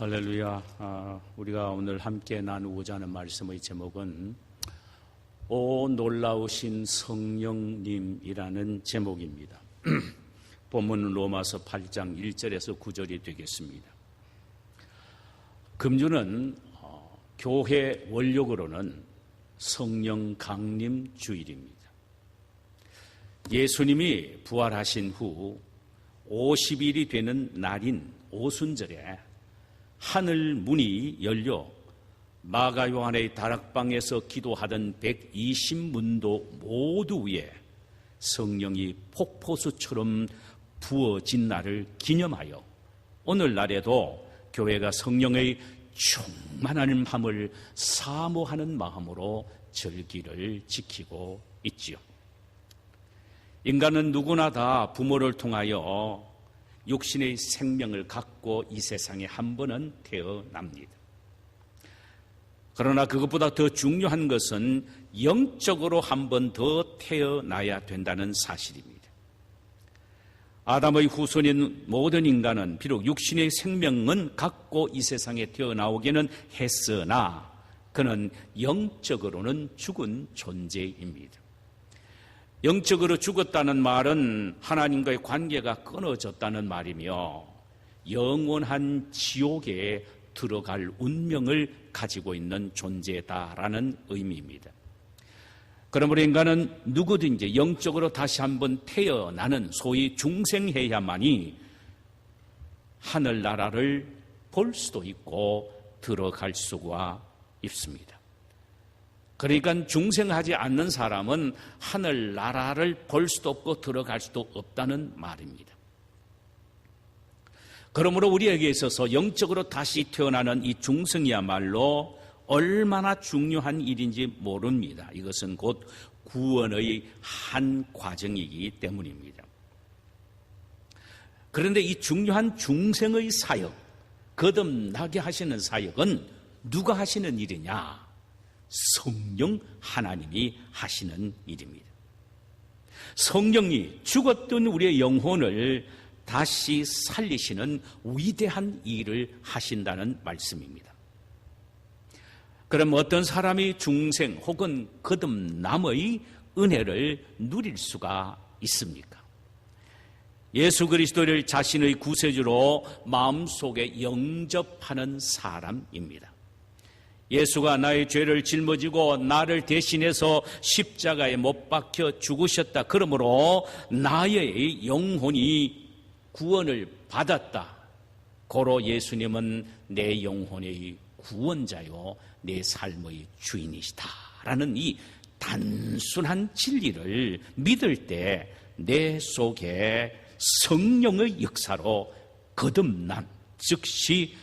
할렐루야. 우리가 오늘 함께 나누고자 하는 말씀의 제목은 오 놀라우신 성령님이라는 제목입니다. 본문은 로마서 8장 1절에서 9절이 되겠습니다. 금주는 교회 원력으로는 성령 강림 주일입니다. 예수님이 부활하신 후 50일이 되는 날인 오순절에 하늘 문이 열려 마가 요한의 다락방에서 기도하던 120문도 모두 위에 성령이 폭포수처럼 부어진 날을 기념하여 오늘날에도 교회가 성령의 충만한 함을 사모하는 마음으로 절기를 지키고 있지요. 인간은 누구나 다 부모를 통하여 육신의 생명을 갖고 이 세상에 한 번은 태어납니다. 그러나 그것보다 더 중요한 것은 영적으로 한 번 더 태어나야 된다는 사실입니다. 아담의 후손인 모든 인간은 비록 육신의 생명은 갖고 이 세상에 태어나오기는 했으나 그는 영적으로는 죽은 존재입니다. 영적으로 죽었다는 말은 하나님과의 관계가 끊어졌다는 말이며 영원한 지옥에 들어갈 운명을 가지고 있는 존재다라는 의미입니다. 그러므로 인간은 누구든지 영적으로 다시 한번 태어나는 소위 중생해야만이 하늘나라를 볼 수도 있고 들어갈 수가 있습니다. 그러니까 중생하지 않는 사람은 하늘나라를 볼 수도 없고 들어갈 수도 없다는 말입니다. 그러므로 우리에게 있어서 영적으로 다시 태어나는 이 중생이야말로 얼마나 중요한 일인지 모릅니다. 이것은 곧 구원의 한 과정이기 때문입니다. 그런데 이 중요한 중생의 사역, 거듭나게 하시는 사역은 누가 하시는 일이냐? 성령 하나님이 하시는 일입니다. 성령이 죽었던 우리의 영혼을 다시 살리시는 위대한 일을 하신다는 말씀입니다. 그럼 어떤 사람이 중생 혹은 거듭남의 은혜를 누릴 수가 있습니까? 예수 그리스도를 자신의 구세주로 마음속에 영접하는 사람입니다. 예수가 나의 죄를 짊어지고 나를 대신해서 십자가에 못 박혀 죽으셨다. 그러므로 나의 영혼이 구원을 받았다. 고로 예수님은 내 영혼의 구원자요 내 삶의 주인이시다 라는 이 단순한 진리를 믿을 때 내 속에 성령의 역사로 거듭남, 즉시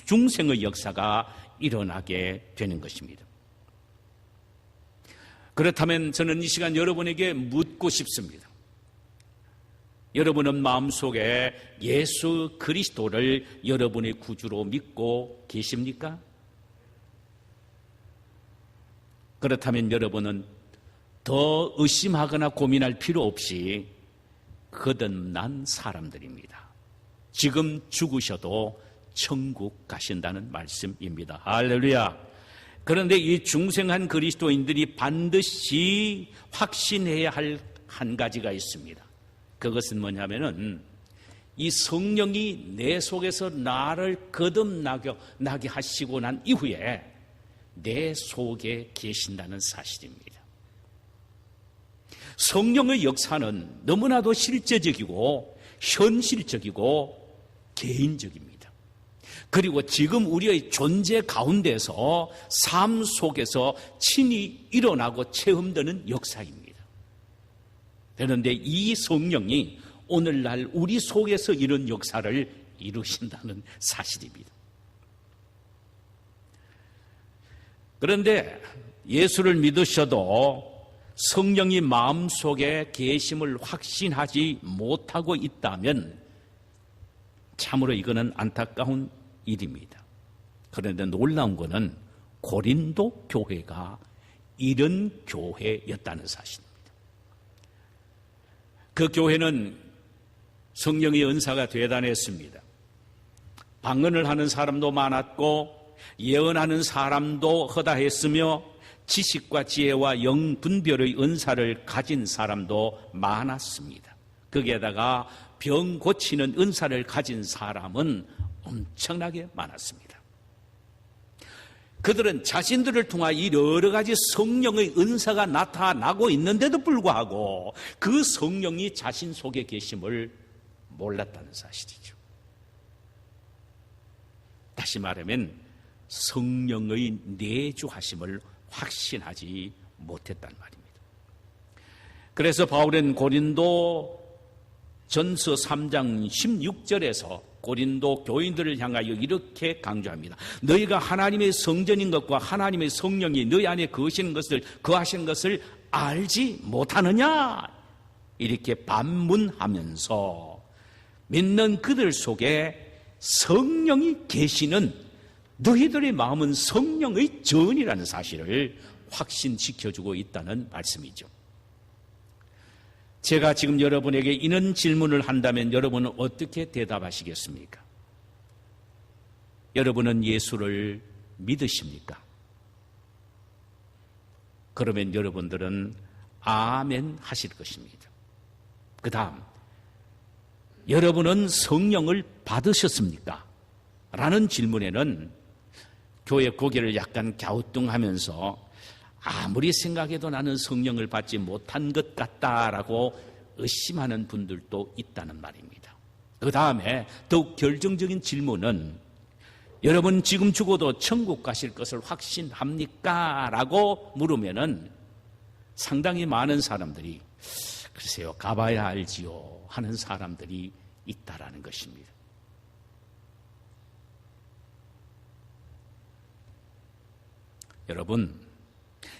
중생의 역사가 일어나게 되는 것입니다. 그렇다면 저는 이 시간 여러분에게 묻고 싶습니다. 여러분은 마음속에 예수 그리스도를 여러분의 구주로 믿고 계십니까? 그렇다면 여러분은 더 의심하거나 고민할 필요 없이 거듭난 사람들입니다. 지금 죽으셔도 천국 가신다는 말씀입니다. 할렐루야. 그런데 이 중생한 그리스도인들이 반드시 확신해야 할 한 가지가 있습니다. 그것은 뭐냐면은 이 성령이 내 속에서 나를 거듭나게 하시고 난 이후에 내 속에 계신다는 사실입니다. 성령의 역사는 너무나도 실제적이고 현실적이고 개인적입니다. 그리고 지금 우리의 존재 가운데서 삶 속에서 친히 일어나고 체험되는 역사입니다. 그런데 이 성령이 오늘날 우리 속에서 이런 역사를 이루신다는 사실입니다. 그런데 예수를 믿으셔도 성령이 마음속에 계심을 확신하지 못하고 있다면 참으로 이거는 안타까운 일입니다. 그런데 놀라운 것은 고린도 교회가 이런 교회였다는 사실입니다. 그 교회는 성령의 은사가 대단했습니다. 방언을 하는 사람도 많았고 예언하는 사람도 허다했으며 지식과 지혜와 영분별의 은사를 가진 사람도 많았습니다. 거기에다가 병 고치는 은사를 가진 사람은 엄청나게 많았습니다. 그들은 자신들을 통한 이 여러 가지 성령의 은사가 나타나고 있는데도 불구하고 그 성령이 자신 속에 계심을 몰랐다는 사실이죠. 다시 말하면 성령의 내주하심을 확신하지 못했단 말입니다. 그래서 바울은 고린도 전서 3장 16절에서 고린도 교인들을 향하여 이렇게 강조합니다. 너희가 하나님의 성전인 것과 하나님의 성령이 너희 안에 거하시는 것을 알지 못하느냐? 이렇게 반문하면서 믿는 그들 속에 성령이 계시는 너희들의 마음은 성령의 전이라는 사실을 확신시켜주고 있다는 말씀이죠. 제가 지금 여러분에게 이런 질문을 한다면 여러분은 어떻게 대답하시겠습니까? 여러분은 예수를 믿으십니까? 그러면 여러분들은 아멘 하실 것입니다. 그 다음, 여러분은 성령을 받으셨습니까? 라는 질문에는 교회 고개를 약간 갸우뚱하면서 아무리 생각해도 나는 성령을 받지 못한 것 같다라고 의심하는 분들도 있다는 말입니다. 그 다음에 더욱 결정적인 질문은 여러분 지금 죽어도 천국 가실 것을 확신합니까? 라고 물으면은 상당히 많은 사람들이 글쎄요 가봐야 알지요 하는 사람들이 있다라는 것입니다. 여러분,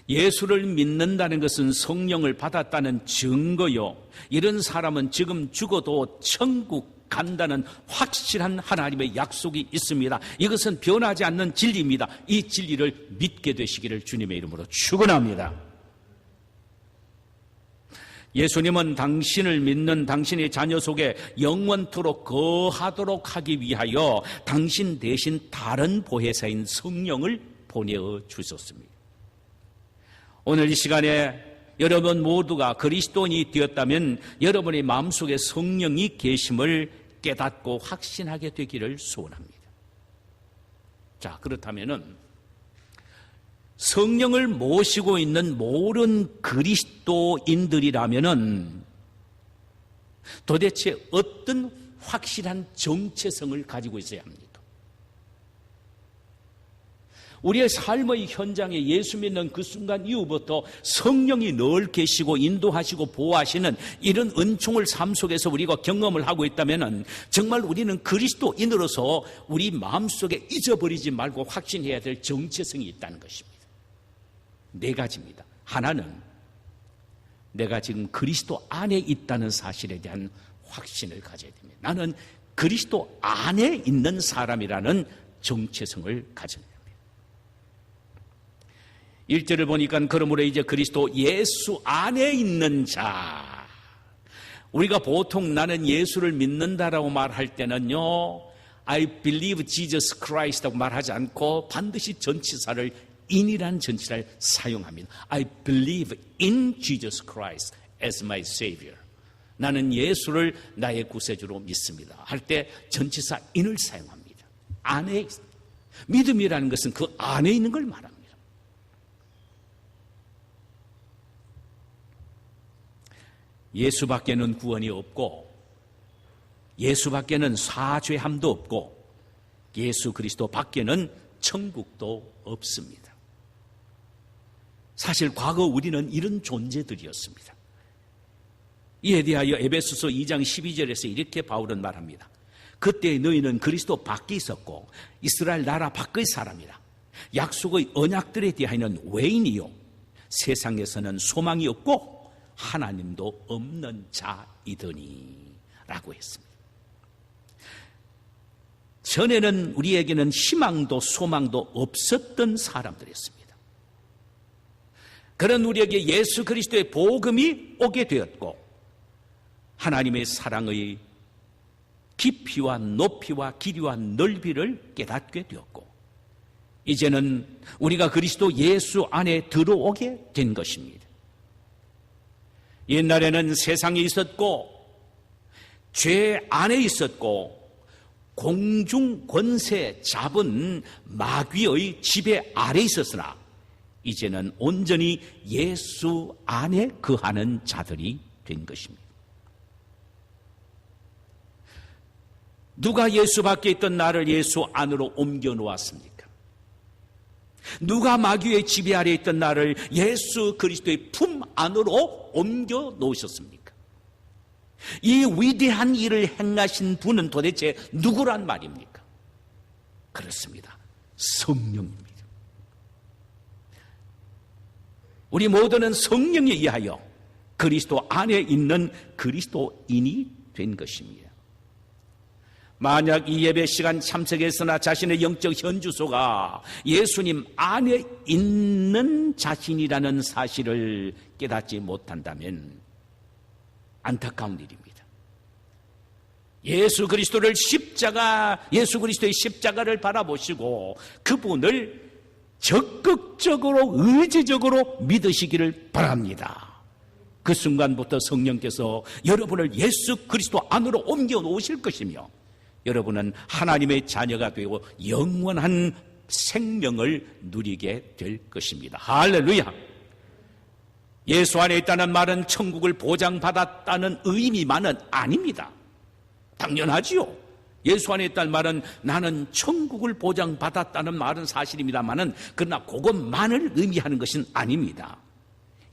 예수를 믿는다는 것은 성령을 받았다는 증거요. 이런 사람은 지금 죽어도 천국 간다는 확실한 하나님의 약속이 있습니다. 이것은 변하지 않는 진리입니다. 이 진리를 믿게 되시기를 주님의 이름으로 축원합니다. 예수님은 당신을 믿는 당신의 자녀 속에 영원토록 거하도록 하기 위하여 당신 대신 다른 보혜사인 성령을 보내어 주셨습니다. 오늘 이 시간에 여러분 모두가 그리스도인이 되었다면 여러분의 마음속에 성령이 계심을 깨닫고 확신하게 되기를 소원합니다. 자, 그렇다면은 성령을 모시고 있는 모든 그리스도인들이라면은 도대체 어떤 확실한 정체성을 가지고 있어야 합니까? 우리의 삶의 현장에 예수 믿는 그 순간 이후부터 성령이 늘 계시고 인도하시고 보호하시는 이런 은총을 삶 속에서 우리가 경험을 하고 있다면 정말 우리는 그리스도인으로서 우리 마음속에 잊어버리지 말고 확신해야 될 정체성이 있다는 것입니다. 네 가지입니다. 하나는 내가 지금 그리스도 안에 있다는 사실에 대한 확신을 가져야 됩니다. 나는 그리스도 안에 있는 사람이라는 정체성을 가져야 됩니다. 1절을 보니까 그러므로 이제 그리스도 예수 안에 있는 자. 우리가 보통 나는 예수를 믿는다라고 말할 때는요, I believe Jesus Christ라고 말하지 않고 반드시 전치사를 in이라는 전치사를 사용합니다. I believe in Jesus Christ as my Savior. 나는 예수를 나의 구세주로 믿습니다. 할 때 전치사 in을 사용합니다. 안에 있습니다. 믿음이라는 것은 그 안에 있는 걸 말합니다. 예수밖에는 구원이 없고 예수밖에는 사죄함도 없고 예수 그리스도 밖에는 천국도 없습니다. 사실 과거 우리는 이런 존재들이었습니다. 이에 대하여 에베소서 2장 12절에서 이렇게 바울은 말합니다. 그때 너희는 그리스도 밖에 있었고 이스라엘 나라 밖의 사람이라. 약속의 언약들에 대하여는 외인이요 세상에서는 소망이 없고 하나님도 없는 자이더니 라고 했습니다. 전에는 우리에게는 희망도 소망도 없었던 사람들이었습니다. 그런 우리에게 예수 그리스도의 복음이 오게 되었고 하나님의 사랑의 깊이와 높이와 길이와 넓이를 깨닫게 되었고, 이제는 우리가 그리스도 예수 안에 들어오게 된 것입니다. 옛날에는 세상에 있었고 죄 안에 있었고 공중 권세 잡은 마귀의 지배 아래 있었으나, 이제는 온전히 예수 안에 거하는 자들이 된 것입니다. 누가 예수 밖에 있던 나를 예수 안으로 옮겨 놓았습니까? 누가 마귀의 지배 아래 있던 나를 예수 그리스도의 품 안으로 옮겨 놓으셨습니까? 이 위대한 일을 행하신 분은 도대체 누구란 말입니까? 그렇습니다. 성령입니다. 우리 모두는 성령에 의하여 그리스도 안에 있는 그리스도인이 된 것입니다. 만약 이 예배 시간 참석했으나 자신의 영적 현주소가 예수님 안에 있는 자신이라는 사실을 깨닫지 못한다면 안타까운 일입니다. 예수 그리스도의 십자가를 바라보시고 그분을 적극적으로 의지적으로 믿으시기를 바랍니다. 그 순간부터 성령께서 여러분을 예수 그리스도 안으로 옮겨 놓으실 것이며, 여러분은 하나님의 자녀가 되고 영원한 생명을 누리게 될 것입니다. 할렐루야! 예수 안에 있다는 말은 천국을 보장받았다는 의미만은 아닙니다. 당연하지요. 예수 안에 있다는 말은 나는 천국을 보장받았다는 말은 사실입니다만은, 그러나 그것만을 의미하는 것은 아닙니다.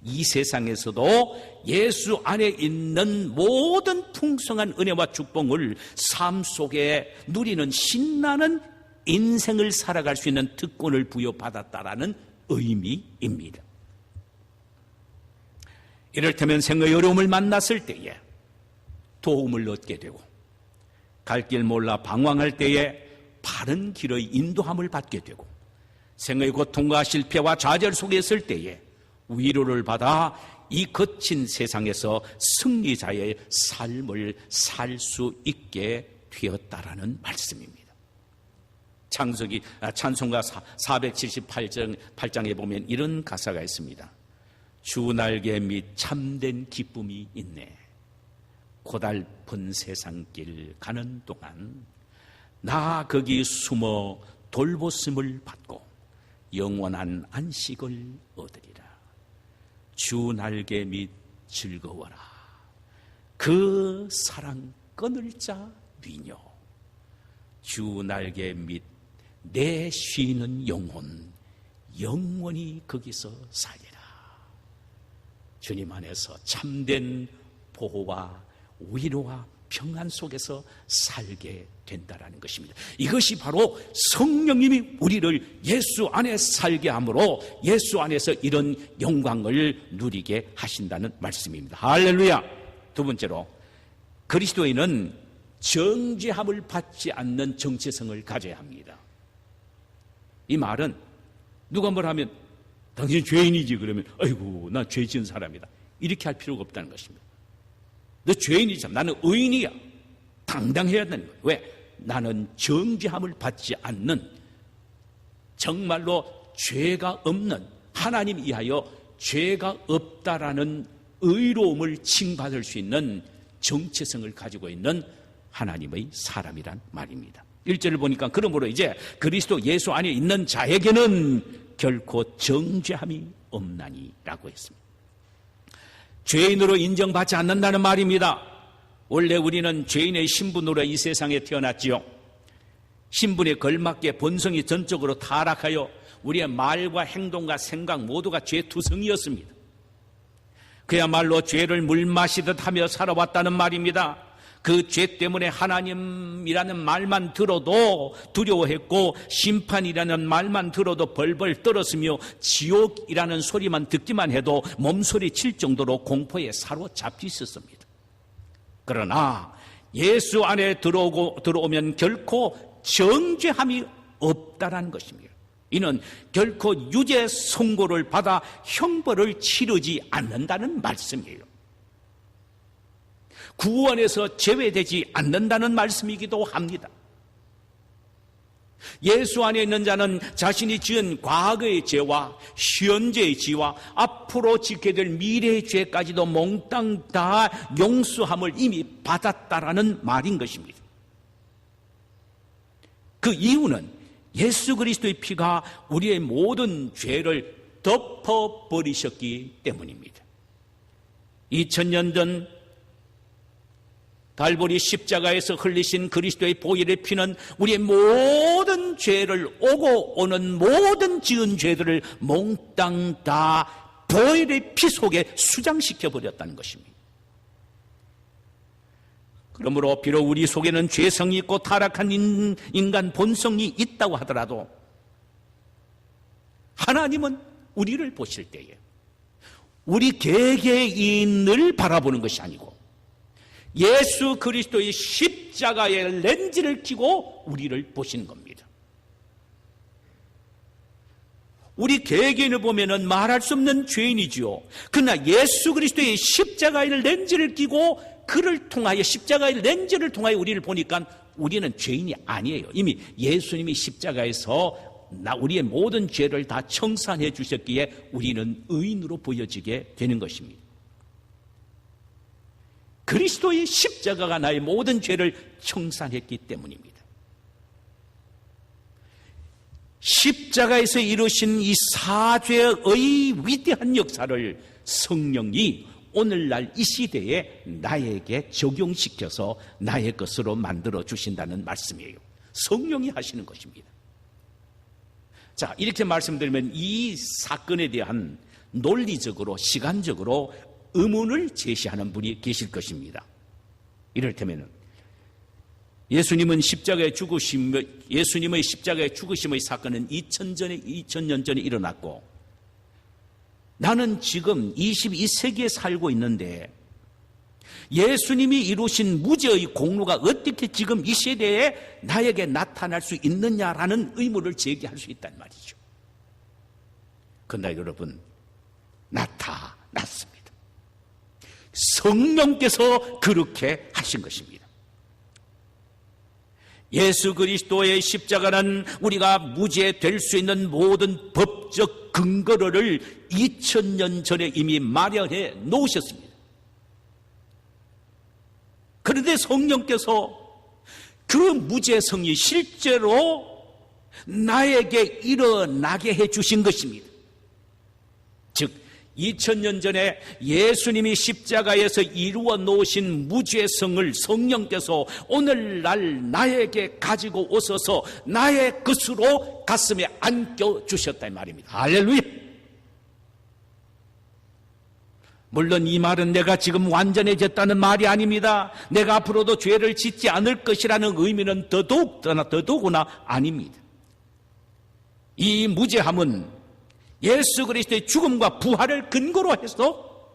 이 세상에서도 예수 안에 있는 모든 풍성한 은혜와 축복을 삶 속에 누리는 신나는 인생을 살아갈 수 있는 특권을 부여받았다라는 의미입니다. 이를테면 생의 어려움을 만났을 때에 도움을 얻게 되고, 갈 길 몰라 방황할 때에 바른 길의 인도함을 받게 되고, 생의 고통과 실패와 좌절 속에 있을 때에 위로를 받아 이 거친 세상에서 승리자의 삶을 살 수 있게 되었다라는 말씀입니다. 찬송가 478장에 보면 이런 가사가 있습니다. 주 날개 및 참된 기쁨이 있네. 고달픈 세상길 가는 동안 나 거기 숨어 돌보심을 받고 영원한 안식을 얻으리라. 주 날개 및 즐거워라. 그 사랑 끊을 자 위뇨. 주 날개 및 내 쉬는 영혼 영원히 거기서 살리라. 주님 안에서 참된 보호와 위로와 평안 속에서 살게 된다라는 것입니다. 이것이 바로 성령님이 우리를 예수 안에 살게 함으로 예수 안에서 이런 영광을 누리게 하신다는 말씀입니다. 할렐루야. 두 번째로, 그리스도인은 정죄함을 받지 않는 정체성을 가져야 합니다. 이 말은 누가 뭘 하면 당신 죄인이지 그러면 아이고 난 죄 지은 사람이다 이렇게 할 필요가 없다는 것입니다. 너 죄인이잖아. 나는 의인이야. 당당해야 되는 거예요. 왜? 나는 정죄함을 받지 않는, 정말로 죄가 없는, 하나님 이하여 죄가 없다라는 의로움을 칭받을 수 있는 정체성을 가지고 있는 하나님의 사람이란 말입니다. 1절을 보니까 그러므로 이제 그리스도 예수 안에 있는 자에게는 결코 정죄함이 없나니 라고 했습니다. 죄인으로 인정받지 않는다는 말입니다. 원래 우리는 죄인의 신분으로 이 세상에 태어났지요. 신분에 걸맞게 본성이 전적으로 타락하여 우리의 말과 행동과 생각 모두가 죄투성이었습니다. 그야말로 죄를 물마시듯 하며 살아왔다는 말입니다. 그 죄 때문에 하나님이라는 말만 들어도 두려워했고, 심판이라는 말만 들어도 벌벌 떨었으며, 지옥이라는 소리만 듣기만 해도 몸소리 칠 정도로 공포에 사로잡혀 있었습니다. 그러나 예수 안에 들어오면 결코 정죄함이 없다라는 것입니다. 이는 결코 유죄 선고를 받아 형벌을 치르지 않는다는 말씀이에요. 구원에서 제외되지 않는다는 말씀이기도 합니다. 예수 안에 있는 자는 자신이 지은 과거의 죄와 현재의 죄와 앞으로 지게 될 미래의 죄까지도 몽땅 다 용서함을 이미 받았다라는 말인 것입니다. 그 이유는 예수 그리스도의 피가 우리의 모든 죄를 덮어버리셨기 때문입니다. 2000년 전 갈보리 십자가에서 흘리신 그리스도의 보혈의 피는 우리의 모든 죄를, 오고 오는 모든 지은 죄들을 몽땅 다 보혈의 피 속에 수장시켜 버렸다는 것입니다. 그러므로 비록 우리 속에는 죄성이 있고 타락한 인간 본성이 있다고 하더라도 하나님은 우리를 보실 때에 우리 개개인을 바라보는 것이 아니고 예수 그리스도의 십자가의 렌즈를 끼고 우리를 보시는 겁니다. 우리 개개인을 보면은 말할 수 없는 죄인이지요. 그러나 예수 그리스도의 십자가의 렌즈를 끼고 그를 통하여, 십자가의 렌즈를 통하여 우리를 보니까 우리는 죄인이 아니에요. 이미 예수님이 십자가에서 우리의 모든 죄를 다 청산해 주셨기에 우리는 의인으로 보여지게 되는 것입니다. 그리스도의 십자가가 나의 모든 죄를 청산했기 때문입니다. 십자가에서 이루신 이 사죄의 위대한 역사를 성령이 오늘날 이 시대에 나에게 적용시켜서 나의 것으로 만들어 주신다는 말씀이에요. 성령이 하시는 것입니다. 자, 이렇게 말씀드리면 이 사건에 대한 논리적으로, 시간적으로 의문을 제시하는 분이 계실 것입니다. 이를테면 예수님의 십자가의 죽으심의 사건은 2000년 전에 일어났고 나는 지금 22세기에 살고 있는데 예수님이 이루신 무죄의 공로가 어떻게 지금 이 시대에 나에게 나타날 수 있느냐라는 의문을 제기할 수 있단 말이죠. 그러나 여러분, 나타났습니다. 성령께서 그렇게 하신 것입니다. 예수 그리스도의 십자가는 우리가 무죄될 수 있는 모든 법적 근거를 2000년 전에 이미 마련해 놓으셨습니다. 그런데 성령께서 그 무죄성이 실제로 나에게 일어나게 해 주신 것입니다. 즉 2000년 전에 예수님이 십자가에서 이루어 놓으신 무죄성을 성령께서 오늘날 나에게 가지고 오셔서 나의 것으로 가슴에 안겨 주셨다 이 말입니다. 할렐루야. 물론 이 말은 내가 지금 완전해졌다는 말이 아닙니다. 내가 앞으로도 죄를 짓지 않을 것이라는 의미는 더더구나 아닙니다. 이 무죄함은 예수 그리스도의 죽음과 부활을 근거로 해서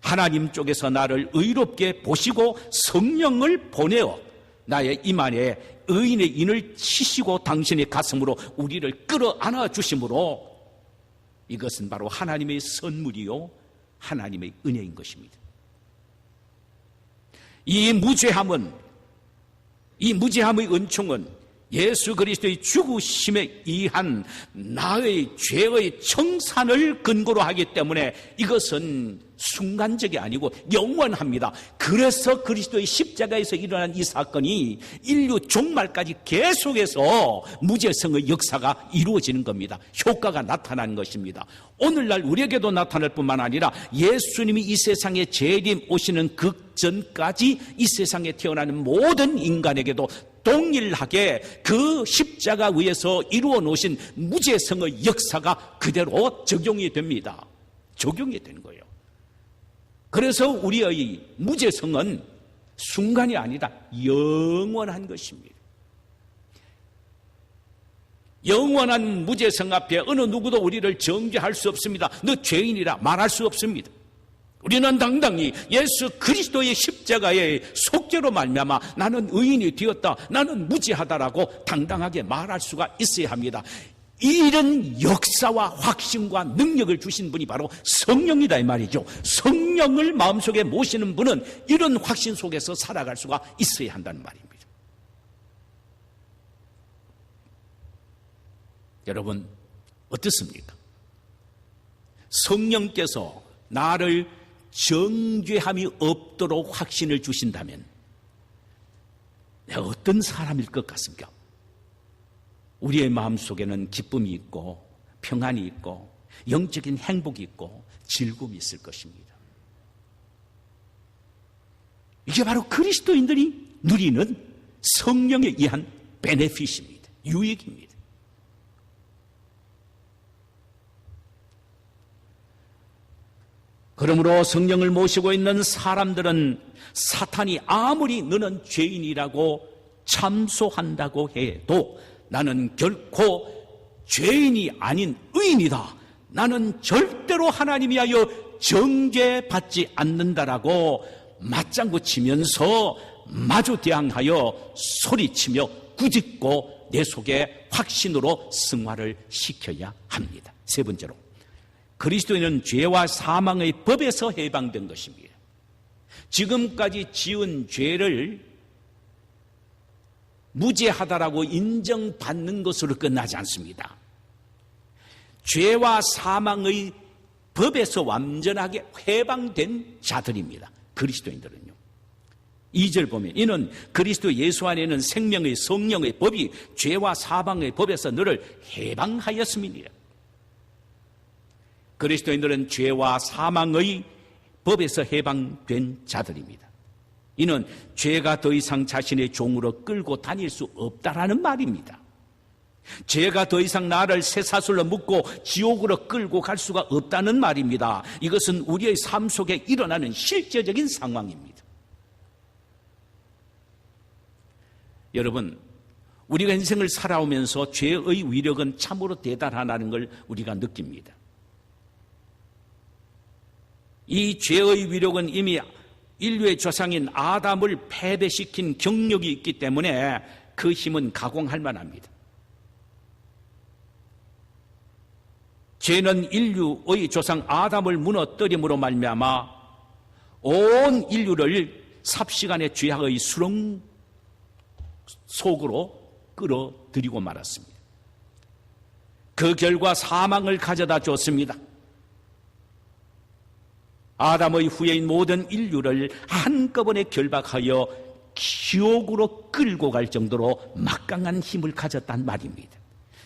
하나님 쪽에서 나를 의롭게 보시고 성령을 보내어 나의 임 안에 의인의 인을 치시고 당신의 가슴으로 우리를 끌어안아 주심으로 이것은 바로 하나님의 선물이요 하나님의 은혜인 것입니다. 이 무죄함의 은총은 예수 그리스도의 죽으심에 의한 나의 죄의 청산을 근거로 하기 때문에 이것은 순간적이 아니고 영원합니다. 그래서 그리스도의 십자가에서 일어난 이 사건이 인류 종말까지 계속해서 무죄성의 역사가 이루어지는 겁니다. 효과가 나타나는 것입니다. 오늘날 우리에게도 나타날 뿐만 아니라 예수님이 이 세상에 재림 오시는 극전까지 이 세상에 태어나는 모든 인간에게도 동일하게 그 십자가 위에서 이루어 놓으신 무죄성의 역사가 그대로 적용이 됩니다. 적용이 되는 거예요. 그래서 우리의 무죄성은 순간이 아니라 영원한 것입니다. 영원한 무죄성 앞에 어느 누구도 우리를 정죄할 수 없습니다. 너 죄인이라 말할 수 없습니다. 우리는 당당히 예수 그리스도의 십자가의 속죄로 말미암아 나는 의인이 되었다, 나는 무죄하다라고 당당하게 말할 수가 있어야 합니다. 이런 역사와 확신과 능력을 주신 분이 바로 성령이다 이 말이죠. 성령을 마음속에 모시는 분은 이런 확신 속에서 살아갈 수가 있어야 한다는 말입니다. 여러분 어떻습니까? 성령께서 나를 정죄함이 없도록 확신을 주신다면 내가 어떤 사람일 것 같습니까? 우리의 마음속에는 기쁨이 있고 평안이 있고 영적인 행복이 있고 즐거움이 있을 것입니다. 이게 바로 그리스도인들이 누리는 성령에 의한 베네핏입니다. 유익입니다. 그러므로 성령을 모시고 있는 사람들은 사탄이 아무리 너는 죄인이라고 참소한다고 해도 나는 결코 죄인이 아닌 의인이다. 나는 절대로 하나님이 하여 정죄받지 않는다라고 맞장구 치면서 마주 대항하여 소리치며 꾸짖고 내 속에 확신으로 승화를 시켜야 합니다. 세 번째로, 그리스도인은 죄와 사망의 법에서 해방된 것입니다. 지금까지 지은 죄를 무죄하다라고 인정받는 것으로 끝나지 않습니다. 죄와 사망의 법에서 완전하게 해방된 자들입니다. 그리스도인들은요. 2절 보면 이는 그리스도 예수 안에 있는 생명의 성령의 법이 죄와 사망의 법에서 너를 해방하였음이니라. 그리스도인들은 죄와 사망의 법에서 해방된 자들입니다. 이는 죄가 더 이상 자신의 종으로 끌고 다닐 수 없다라는 말입니다. 죄가 더 이상 나를 쇠사슬로 묶고 지옥으로 끌고 갈 수가 없다는 말입니다. 이것은 우리의 삶 속에 일어나는 실제적인 상황입니다. 여러분, 우리가 인생을 살아오면서 죄의 위력은 참으로 대단하다는 걸 우리가 느낍니다. 이 죄의 위력은 이미 인류의 조상인 아담을 패배시킨 경력이 있기 때문에 그 힘은 가공할 만합니다. 죄는 인류의 조상 아담을 무너뜨림으로 말미암아 온 인류를 삽시간의 죄악의 수렁 속으로 끌어들이고 말았습니다. 그 결과 사망을 가져다 줬습니다. 아담의 후예인 모든 인류를 한꺼번에 결박하여 지옥으로 끌고 갈 정도로 막강한 힘을 가졌단 말입니다.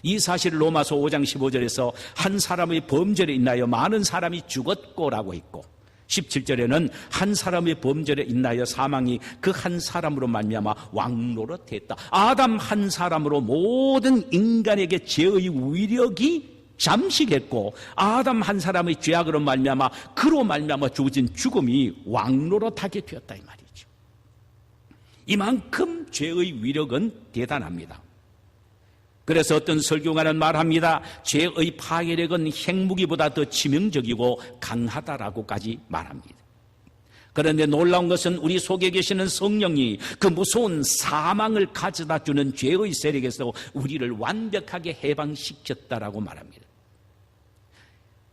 이 사실을 로마서 5장 15절에서 한 사람의 범죄로 인하여 많은 사람이 죽었고라고 했고 17절에는 한 사람의 범죄로 인하여 사망이 그 한 사람으로 말미암아 왕노릇했다. 아담 한 사람으로 모든 인간에게 죄의 위력이 잠식했고 아담 한 사람의 죄악으로 말미암아 그로 말미암아 주어진 죽음이 왕노릇하게 되었다 이 말이죠. 이만큼 죄의 위력은 대단합니다. 그래서 어떤 설교가는 말합니다. 죄의 파괴력은 핵무기보다 더 치명적이고 강하다라고까지 말합니다. 그런데 놀라운 것은 우리 속에 계시는 성령이 그 무서운 사망을 가져다 주는 죄의 세력에서 우리를 완벽하게 해방시켰다라고 말합니다.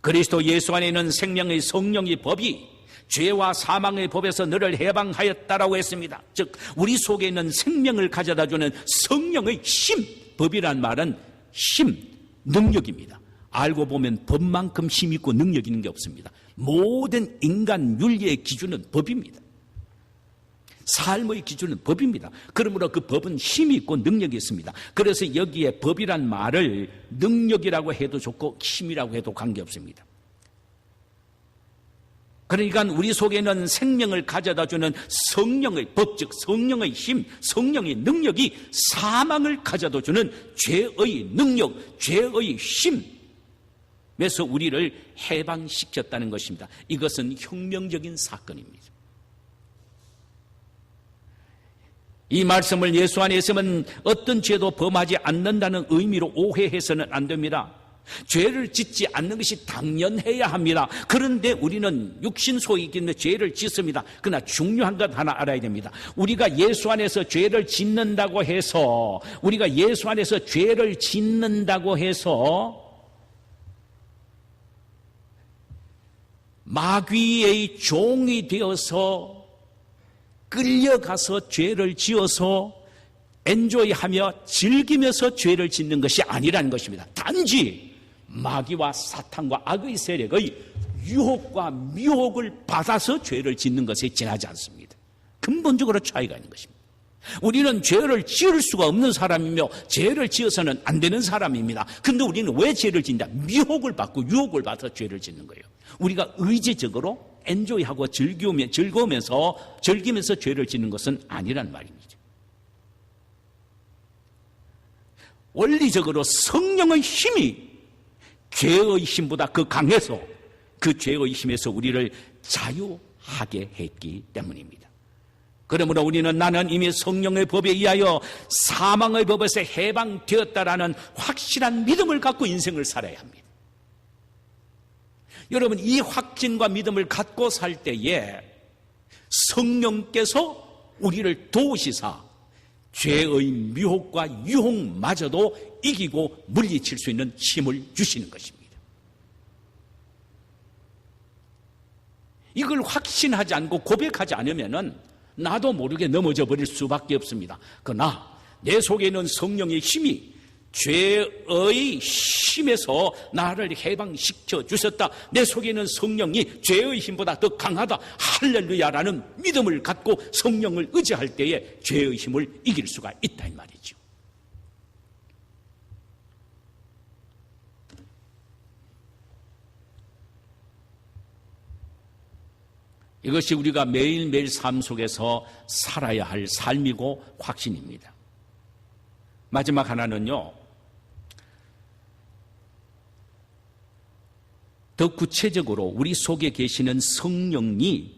그리스도 예수 안에 있는 생명의 성령의 법이 죄와 사망의 법에서 너를 해방하였다라고 했습니다. 즉 우리 속에 있는 생명을 가져다 주는 성령의 힘, 법이란 말은 힘, 능력입니다. 알고 보면 법만큼 힘 있고 능력 있는 게 없습니다. 모든 인간 윤리의 기준은 법입니다. 삶의 기준은 법입니다. 그러므로 그 법은 힘이 있고 능력이 있습니다. 그래서 여기에 법이란 말을 능력이라고 해도 좋고 힘이라고 해도 관계없습니다. 그러니까 우리 속에 있는 생명을 가져다 주는 성령의 법, 즉 성령의 힘, 성령의 능력이 사망을 가져다 주는 죄의 능력, 죄의 힘에서 우리를 해방시켰다는 것입니다. 이것은 혁명적인 사건입니다. 이 말씀을 예수 안에 있으면 어떤 죄도 범하지 않는다는 의미로 오해해서는 안 됩니다. 죄를 짓지 않는 것이 당연해야 합니다. 그런데 우리는 육신 속에 있는 죄를 짓습니다. 그러나 중요한 것 하나 알아야 됩니다. 우리가 예수 안에서 죄를 짓는다고 해서 마귀의 종이 되어서 끌려가서 죄를 지어서 엔조이하며 즐기면서 죄를 짓는 것이 아니라는 것입니다. 단지 마귀와 사탄과 악의 세력의 유혹과 미혹을 받아서 죄를 짓는 것에 지나지 않습니다. 근본적으로 차이가 있는 것입니다. 우리는 죄를 지을 수가 없는 사람이며 죄를 지어서는 안 되는 사람입니다. 그런데 우리는 왜 죄를 짓냐? 미혹을 받고 유혹을 받아서 죄를 짓는 거예요. 우리가 의지적으로 엔조이하고 즐기면서 죄를 짓는 것은 아니란 말입니다. 원리적으로 성령의 힘이 죄의 힘보다 더 강해서 그 죄의 힘에서 우리를 자유하게 했기 때문입니다. 그러므로 우리는 나는 이미 성령의 법에 의하여 사망의 법에서 해방되었다라는 확실한 믿음을 갖고 인생을 살아야 합니다. 여러분, 이 확신과 믿음을 갖고 살 때에 성령께서 우리를 도우시사 죄의 미혹과 유혹마저도 이기고 물리칠 수 있는 힘을 주시는 것입니다. 이걸 확신하지 않고 고백하지 않으면 나도 모르게 넘어져 버릴 수밖에 없습니다. 그러나 내 속에 있는 성령의 힘이 죄의 힘에서 나를 해방시켜 주셨다. 내 속에 있는 성령이 죄의 힘보다 더 강하다. 할렐루야라는 믿음을 갖고 성령을 의지할 때에 죄의 힘을 이길 수가 있다 이 말이죠. 이것이 우리가 매일매일 삶 속에서 살아야 할 삶이고 확신입니다. 마지막 하나는요, 더 구체적으로 우리 속에 계시는 성령이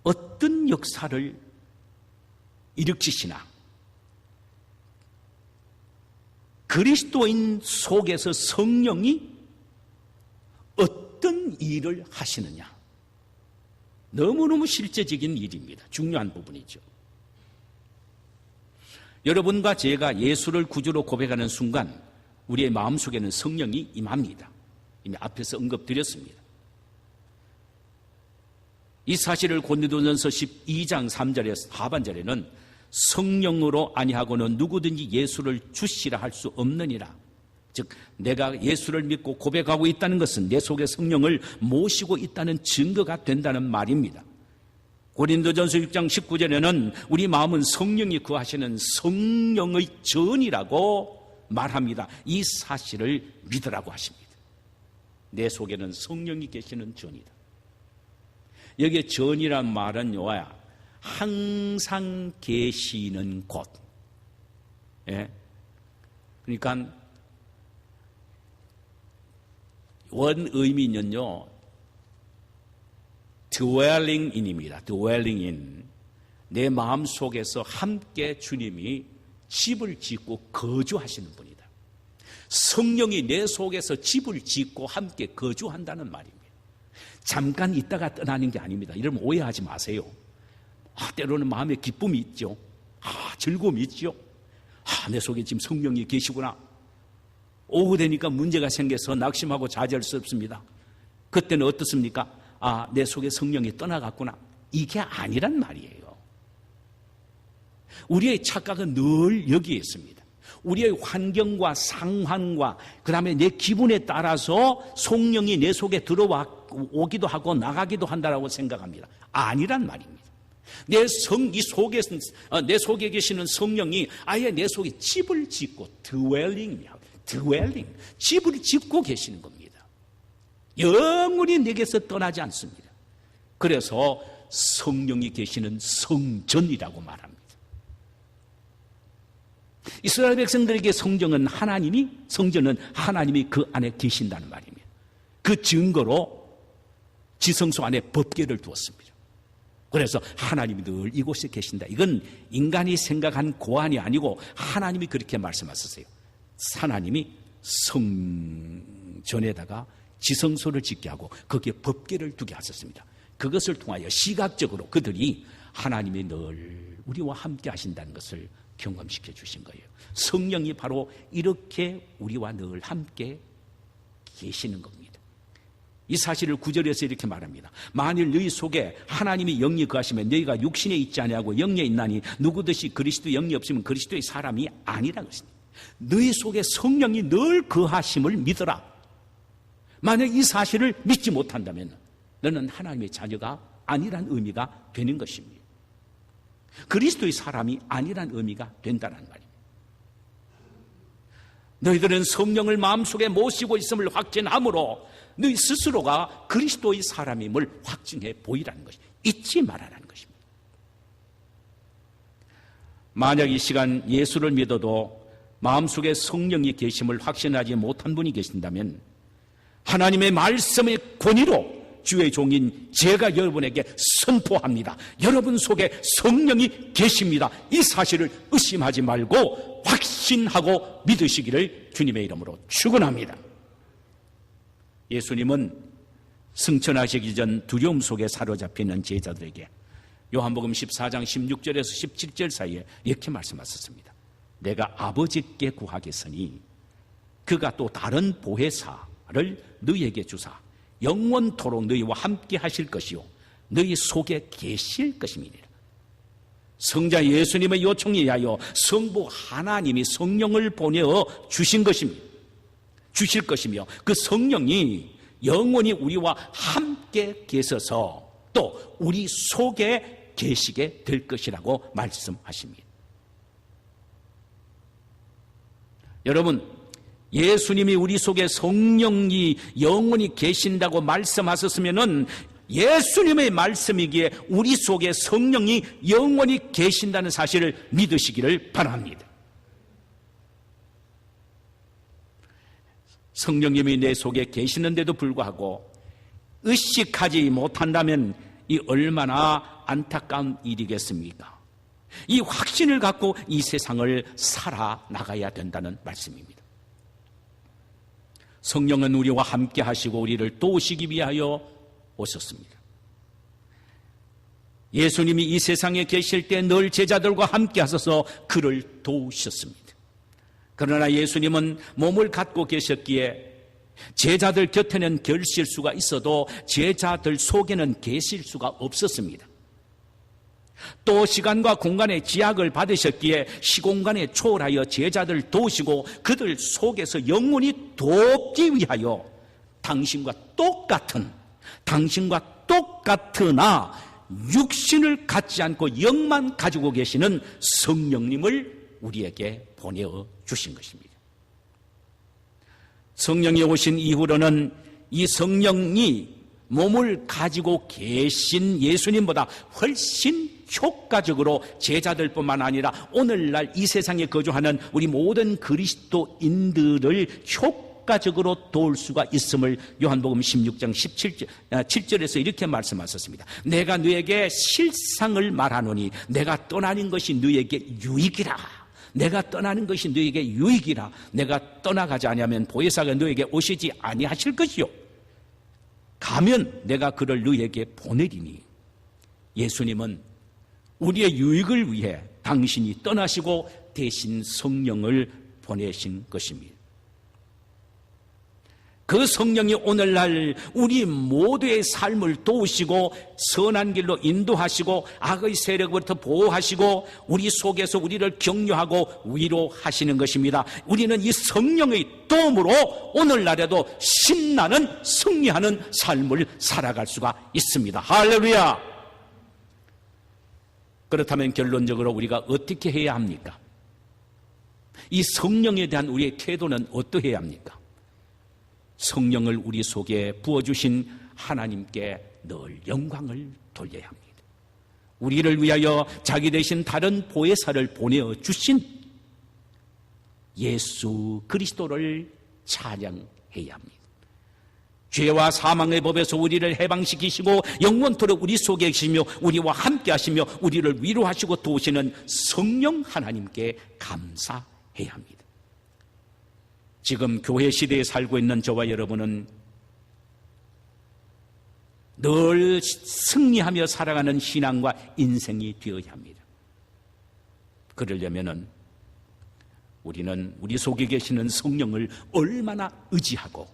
어떤 역사를 일으키시나, 그리스도인 속에서 성령이 어떤 일을 하시느냐. 너무너무 실제적인 일입니다. 중요한 부분이죠. 여러분과 제가 예수를 구주로 고백하는 순간 우리의 마음속에는 성령이 임합니다. 이미 앞에서 언급드렸습니다. 이 사실을 고린도전서 12장 3절에서 하반절에는 성령으로 아니하고는 누구든지 예수를 주시라 할 수 없느니라. 즉 내가 예수를 믿고 고백하고 있다는 것은 내 속에 성령을 모시고 있다는 증거가 된다는 말입니다. 고린도전서 6장 19절에는 우리 마음은 성령이 구하시는 성령의 전이라고 말합니다. 이 사실을 믿으라고 하십니다. 내 속에는 성령이 계시는 전이다. 여기에 전이란 말은 요야 항상 계시는 곳. 예? 그러니까 원 의미는요, dwelling in입니다. dwelling in. 내 마음 속에서 함께 주님이 집을 짓고 거주하시는 분이다. 성령이 내 속에서 집을 짓고 함께 거주한다는 말입니다. 잠깐 있다가 떠나는 게 아닙니다. 이러면 오해하지 마세요. 때로는 마음에 기쁨이 있죠. 즐거움이 있죠. 내 속에 지금 성령이 계시구나. 오후 되니까 문제가 생겨서 낙심하고 좌절할 수 없습니다. 그때는 어떻습니까? 내 속에 성령이 떠나갔구나. 이게 아니란 말이에요. 우리의 착각은 늘 여기에 있습니다. 우리의 환경과 상황과 그 다음에 내 기분에 따라서 성령이 내 속에 들어오기도 하고 나가기도 한다라고 생각합니다. 아니란 말입니다. 내 속에 계시는 성령이 아예 내 속에 집을 짓고 dwelling, 집을 짓고 계시는 겁니다. 영원히 내게서 떠나지 않습니다. 그래서 성령이 계시는 성전이라고 말합니다. 이스라엘 백성들에게 성전은 하나님이 그 안에 계신다는 말입니다. 그 증거로 지성소 안에 법궤를 두었습니다. 그래서 하나님이 늘 이곳에 계신다. 이건 인간이 생각한 고안이 아니고 하나님이 그렇게 말씀하셨어요. 하나님이 성전에다가 지성소를 짓게 하고 거기에 법궤를 두게 하셨습니다. 그것을 통하여 시각적으로 그들이 하나님이 늘 우리와 함께 하신다는 것을 경험시켜 주신 거예요. 성령이 바로 이렇게 우리와 늘 함께 계시는 겁니다. 이 사실을 9절에서 이렇게 말합니다. 만일 너희 속에 하나님이 영이 거하시면 너희가 육신에 있지 아니하고 영에 있나니 누구든지 그리스도 영이 없으면 그리스도의 사람이 아니라는 것입니다. 너희 속에 성령이 늘 거하심을 믿어라. 만약 이 사실을 믿지 못한다면 너는 하나님의 자녀가 아니란 의미가 되는 것입니다. 그리스도의 사람이 아니란 의미가 된다는 말입니다. 너희들은 성령을 마음속에 모시고 있음을 확증함으로 너희 스스로가 그리스도의 사람임을 확증해 보이라는 것이 잊지 말아라는 것입니다. 만약 이 시간 예수를 믿어도 마음속에 성령이 계심을 확신하지 못한 분이 계신다면 하나님의 말씀의 권위로 주의 종인 제가 여러분에게 선포합니다. 여러분 속에 성령이 계십니다. 이 사실을 의심하지 말고 확신하고 믿으시기를 주님의 이름으로 축원합니다. 예수님은 승천하시기 전 두려움 속에 사로잡히는 제자들에게 요한복음 14장 16절에서 17절 사이에 이렇게 말씀하셨습니다. 내가 아버지께 구하겠으니 그가 또 다른 보혜사를 너희에게 주사 영원토록 너희와 함께 하실 것이요 너희 속에 계실 것임이니라. 성자 예수님의 요청에 의하여 성부 하나님이 성령을 보내어 주신 것입니다. 주실 것이며 그 성령이 영원히 우리와 함께 계셔서 또 우리 속에 계시게 될 것이라고 말씀하십니다. 여러분, 예수님이 우리 속에 성령이 영원히 계신다고 말씀하셨으면은 예수님의 말씀이기에 우리 속에 성령이 영원히 계신다는 사실을 믿으시기를 바랍니다. 성령님이 내 속에 계시는데도 불구하고 의식하지 못한다면 이 얼마나 안타까운 일이겠습니까? 이 확신을 갖고 이 세상을 살아나가야 된다는 말씀입니다. 성령은 우리와 함께 하시고 우리를 도우시기 위하여 오셨습니다. 예수님이 이 세상에 계실 때 늘 제자들과 함께 하셔서 그를 도우셨습니다. 그러나 예수님은 몸을 갖고 계셨기에 제자들 곁에는 계실 수가 있어도 제자들 속에는 계실 수가 없었습니다. 또 시간과 공간의 지약을 받으셨기에 시공간에 초월하여 제자들 도우시고 그들 속에서 영원히 돕기 위하여 당신과 똑같으나 육신을 갖지 않고 영만 가지고 계시는 성령님을 우리에게 보내어 주신 것입니다. 성령이 오신 이후로는 이 성령이 몸을 가지고 계신 예수님보다 훨씬 효과적으로 제자들뿐만 아니라 오늘날 이 세상에 거주하는 우리 모든 그리스도인들을 효과적으로 도울 수가 있음을 요한복음 16장 7절에서 이렇게 말씀하셨습니다. 내가 너에게 실상을 말하노니 내가 떠나는 것이 너에게 유익이라. 내가 떠나는 것이 너에게 유익이라. 내가 떠나가지 아니하면 보혜사가 너에게 오시지 아니하실 것이요. 가면 내가 그를 너에게 보내리니. 예수님은 우리의 유익을 위해 당신이 떠나시고 대신 성령을 보내신 것입니다. 그 성령이 오늘날 우리 모두의 삶을 도우시고 선한 길로 인도하시고 악의 세력으로부터 보호하시고 우리 속에서 우리를 격려하고 위로하시는 것입니다. 우리는 이 성령의 도움으로 오늘날에도 신나는 승리하는 삶을 살아갈 수가 있습니다. 할렐루야! 그렇다면 결론적으로 우리가 어떻게 해야 합니까? 이 성령에 대한 우리의 태도는 어떠해야 합니까? 성령을 우리 속에 부어주신 하나님께 늘 영광을 돌려야 합니다. 우리를 위하여 자기 대신 다른 보혜사를 보내어 주신 예수 그리스도를 찬양해야 합니다. 죄와 사망의 법에서 우리를 해방시키시고 영원토록 우리 속에 계시며 우리와 함께 하시며 우리를 위로하시고 도우시는 성령 하나님께 감사해야 합니다. 지금 교회 시대에 살고 있는 저와 여러분은 늘 승리하며 살아가는 신앙과 인생이 되어야 합니다. 그러려면은 우리는 우리 속에 계시는 성령을 얼마나 의지하고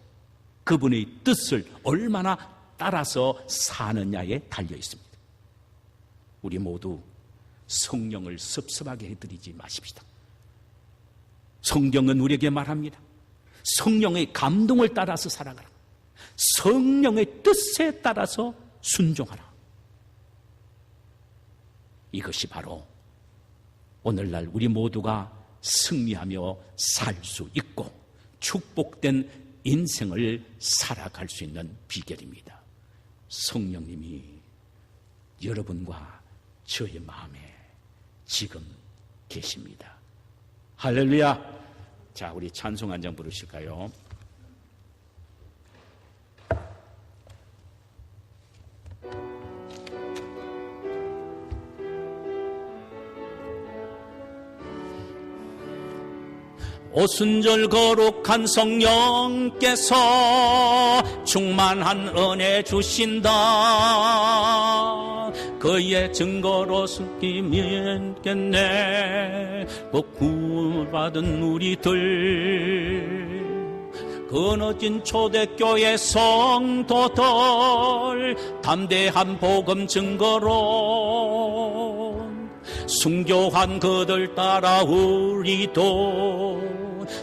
그분의 뜻을 얼마나 따라서 사느냐에 달려 있습니다. 우리 모두 성령을 섭섭하게 해드리지 마십시다. 성경은 우리에게 말합니다. 성령의 감동을 따라서 살아가라. 성령의 뜻에 따라서 순종하라. 이것이 바로 오늘날 우리 모두가 승리하며 살 수 있고 축복된 인생을 살아갈 수 있는 비결입니다. 성령님이 여러분과 저의 마음에 지금 계십니다. 할렐루야. 자, 우리 찬송 한 장 부르실까요? 오순절 거룩한 성령께서 충만한 은혜 주신다. 그의 증거로 숨기면겠네. 그 구원받은 우리들 끊어진 초대교회 성도들 담대한 복음 증거로 순교한 그들 따라 우리도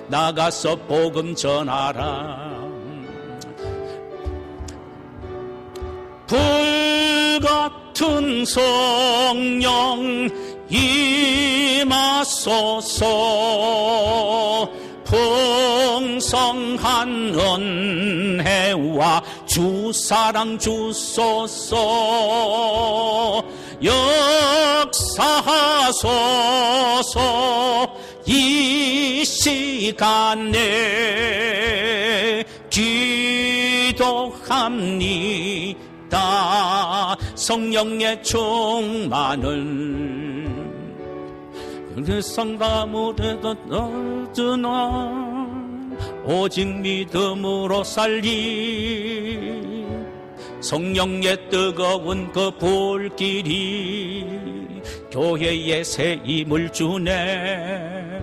나가서 복음 전하라. 불같은 성령 임하소서. 풍성한 은혜와 주사랑 주소서. 역사하소서. 이 시간에 기도합니다. 성령의 충만을 그 상담으로 얻으나 오직 믿음으로 살리. 성령의 뜨거운 그 불길이 교회에 새 힘을 주네.